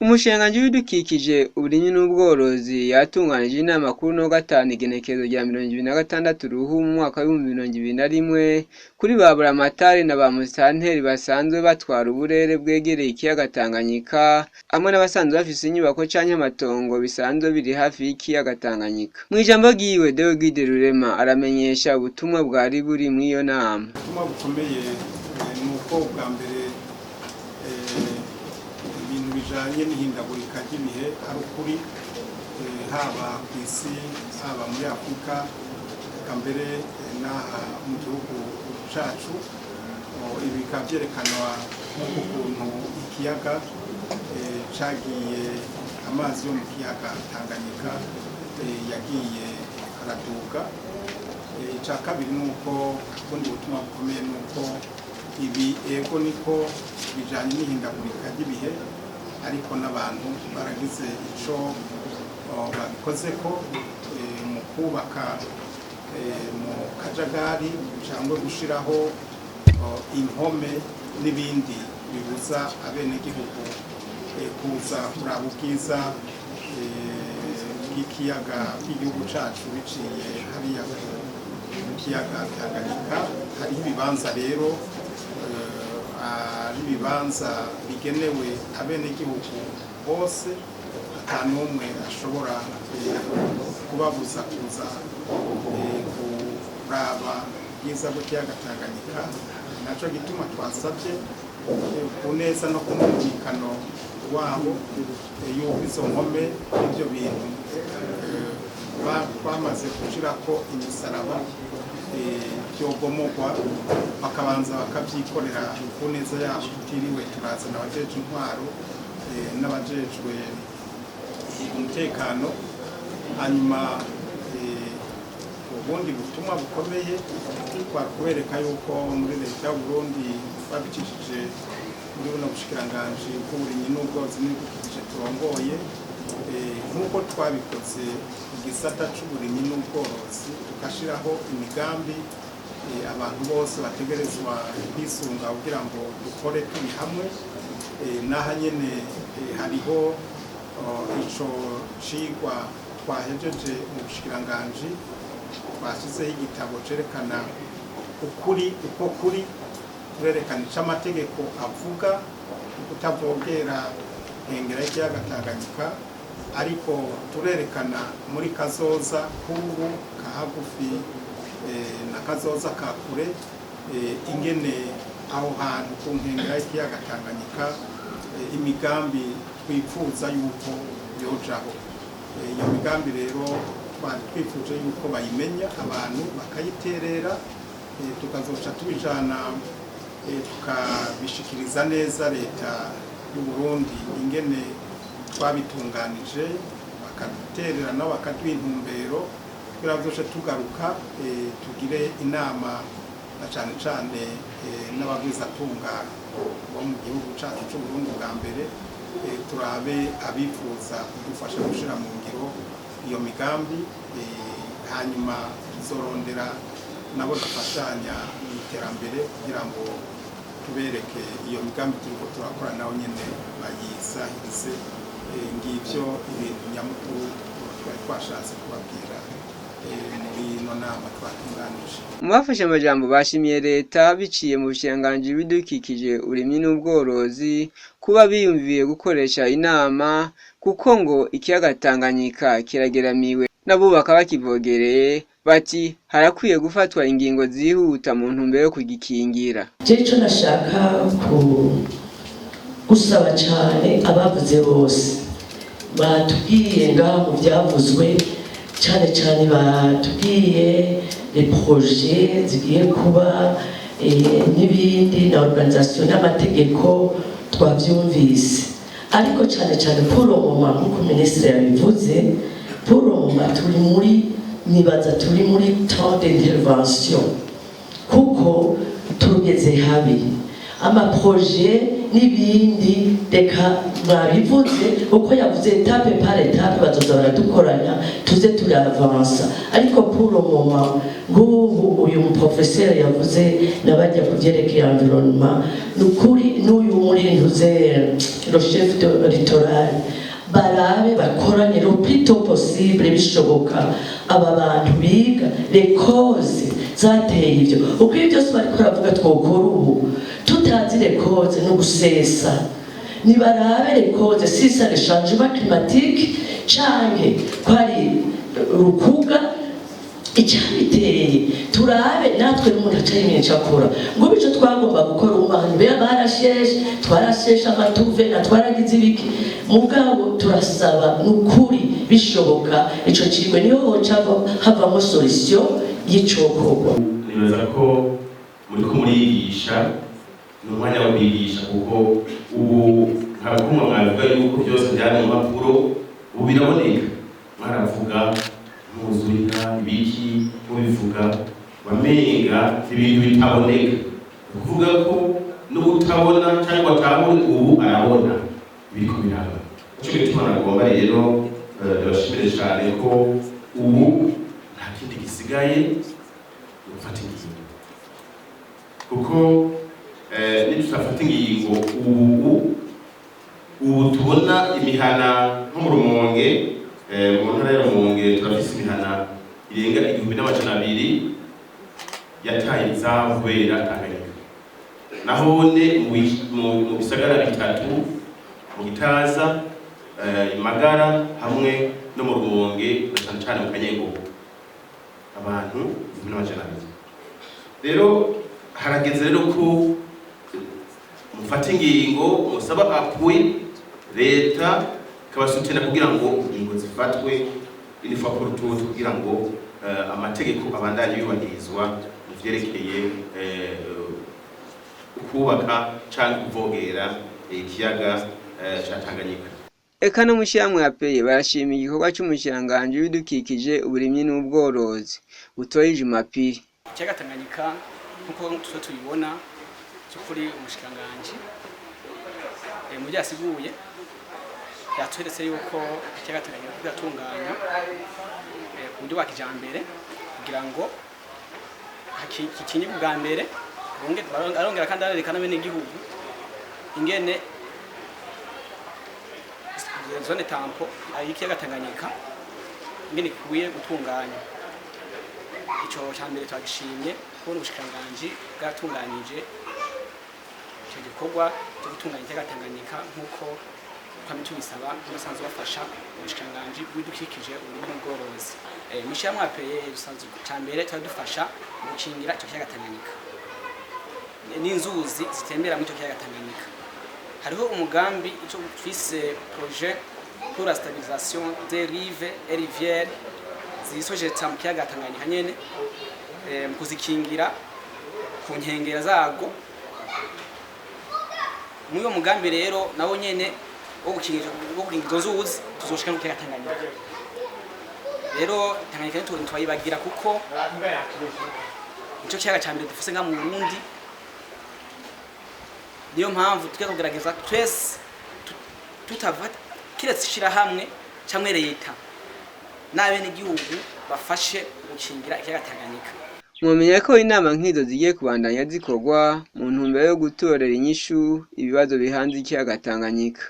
Umushikiranganji w'ibidukikije uburimyi n'ubworozi yatunganije inama kuri no gatanu igenekerezo rya 2026 ruhu mu mwaka wa 2021 kuri baburamatari na ba musitanteri basanzwe batwara uburere bwegereye ikiyaga Tanganyika hamwe n'abasanzwe bafise inyubako canke amatongo bisanzwe biri hafi y'ikiyaga Tanganyika. Mu ijambo ryiwe Deogide Rurema aramenyesha ubutumwa bwari buri mu iyo nama. Ubutumwa bukomeye nuko bwa mbere ibintu bijanye n'ihindagurika ry'ibihe ari ukuri haba ku isi haba muri Afurika eka mbere n'aha mu gihugu cacu. Ibi bikaba vyerekanwa n'ukuntu ikiyaga cagiye amazi yo mu kiyaga Tanganyika yagiye araduga. Ica kabiri nuko ubundi butumwa bukomeye nuko ibi ego niko bijanye n'ihindagurika ry'ibihe ariko n'abantu baragize ico babikozeko mu kubaka mu kajagari cyangwa gushiraho impome n'ibindi bibuza abenegihugu kuza kuraba ubwiza bw'ikiyaga bw'igihugu cacu biciye hariya mu kiyaga Tanganyika. Hariho ibibanza rero ari ibibanza bigenewe abenegihugu bose ata n'umwe ashobora kubabuza kuza kuraba ubwiza bw'ikiyaga Tanganyika. Naco gituma twasabye ku neza no ku mwumvikano wabo yuko izo nkome n'ivyo bintu bamaze gushirako imisaraba vyogomogwa bakabanza bakavyikorera ku neza yabo tutiriwe turazana abajejwe intwaro n'abajejwe umutekano. Hanyuma ubundi butumwa bukomeye twakubereka yuko muri leta y'u Burundi babicishije muri buno bushikiranganji bw'uburimyi n'ubworozi n'ibidukikije turongoye nk'uko twabikoze igisata c'uburimyi n'ubworozi tukashiraho imigambi abantu bose bategerezwa kwisunga kugira ngo dukore turi hamwe. Naha nyene hariho ico cigwa twahejeje mu bushikiranganji twashyizeho igitabo cerekana ukuri uko kuri turerekana ico amategeko avuga kutavogera nkengera y'ikiyaga Tanganyika ariko turerekana muri kazoza k'ubu kahagufi na kazoza ka kure ingene aho hantu ku nkengera y'ikiyaga Tanganyika imigambi twifuza yuko yojaho. Iyo migambi rero twifuje yuko bayimenya abantu bakayiterera tukazoca tubijana tukabishikiriza neza leta y'u Burundi ingene twabitunganije bakaduterera nabo bakaduha intumbero kugira ngo tugaruka tugire inama na cane cane n'abagwizatunga bo mu gihugu cacu c'u Burundi bwa mbere turabe abifuza kudufasha gushira mu ngiro iyo migambi. Hanyuma tuzorondera nabo dufashanya mu iterambere kugira ngo tubereke iyo migambi turiko turakora naho nyene bayisahirize. Ngivyo ibintu nyamukuru twari twashatse kubabwira muri ino nama twatunganije. Mu bafashe amajambo bashimiye leta biciye mu bushikiranganji bw'ibidukikije uburimyi n'ubworozi kuba biyumviye gukoresha inama kuko ngo ikiyaga Tanganyika kirageramiwe n'abubaka bakivogereye bati harakwiye gufatwa ingingo zihuta mu ntumbero yo kugikingira. Jeco nashaka gusaba cyane abavuze bose batubwiye ngaho mu byavuzwe cyane cyane batubwiye les projets zigiye kuba n'ibindi na organisation n'amategeko twavyumvise ariko cyane cyane pour le moment nk'uko ministre yabivuze pour le moment turi muri nibaza turi muri temps d'intervention kuko tugeze habi amaprojet n'ibindi reka mwabivuze uko yavuze etape par etape bazoza baradukoranya tuze turi biravansa ariko pour le moment nk'ubu uyu muprofeseri yavuze n'abajya ku byerekeye environnement n'ukuri n'uyu muri ntuze le chef de littoral barabe bakoranye le plus tôt possible bishoboka aba bantu biga les causes zateye ibyo uko ibyo byose bariko baravuga twokora ubu tutazi les causes no gusesa nibarabe les causes si ça le changement climatique canke kwari rukuga icyabiteye turabe natwe n'umuntu acayimye cyakora ngo bico twagomba gukora umwana be barasheshe twarasheshe amatuve na twaragize ibiki mugabo turasaba n'ukuri bishoboka ico kirwe niyo hoca havamo solution y'icokorwa. Nibaza ko muri ko murigisha n'umwanya wo kwigisha kuko ubu ntabwo mwavuga yuko byose byari mu mpapuro ubu biraboneka mwaravuga muzurika ibiki mubivuga wamenga ibintu bitaboneka kuvuga ko n'ubutabona cyangwa atabona ubu arabona biriko biraba cyo gituma nagomba rero ndabashimire cyane ko ubu nta kindi gisigaye gufata ingingo kuko nitutafata ingingo ubu tubona imihana nko mu Rumonge mu ntara ya Rumonge turafise imihana irenga 1200 yataye izamu kubera Tanganyika nahone mu bisagara bitatu mu Gitaza Imagara hamwe no mu Rumonge cyane cyane mu Kanyengo abantu 1200 rero harageze rero ko mufata ingingo musaba apui leta kabasutena kugira ngo ingingo zifatwe ilifa kurututu kugira ngo amategeko abandanye yubahirizwa muvyerekeye kubaka cyangwa kuvogera ikiyaga ca Tanganyika. Eka no mushyamwe yapeye barashima igikorwa cy'umushiranganje w'ibidukikije uburimyi n'ubworozi butoyije mapiri. Ikiyaga Tanganyika nkuko tubibona kuri umushikanganje mu byasiguye yatweretse yuko ikiyaga Tanganyika kigatunganya ku buryo bwa kijambere kugira ngo kikinye bwa mbere arongera kandi arerekana bene igihugu ingene zone tampo ikiyaga Tanganyika ingene kuye gutunganya ico cyambere twagishimye kubona ubushikanganje bwatunganije icyo gikorwa cyo gutunganya ikiyaga Tanganyika nkuko tubisaba n'abasanzwe bafasha ubushikanganje bw'ibidukikije uburimyi n'ubworozi mishyamwe apeye dusanzwe cyambere twadufasha gukingira icyo kiyaga Tanganyika n'inzuzi zitembera muri icyo kiyaga Tanganyika hariho umugambi icyo twise projet pour la stabilisation des rives et rivières zisojeta mu kiyaga Tanganyika nyene mu kuzikingira ku nkengera zago muyo mugambi rero nawo nyene wo gukingira izo nzuzi tuzoshika mu kiyaga Tanganyika rero Tanganyika ntitwayibagira kuko ico kiyaga cyambere dufise nga mu Burundi niyo mpamvu tugiye kugerageza twese tutavata kiretse shira hamwe cyangwa leta n'abene igihugu bafashe gukingira ikiyaga Tanganyika. Mwomenya ko inama nk'izo zigiye kubandanya zikorwa mu ntumbero yo gutorera inyishu ibibazo bihanze ikiyaga Tanganyika.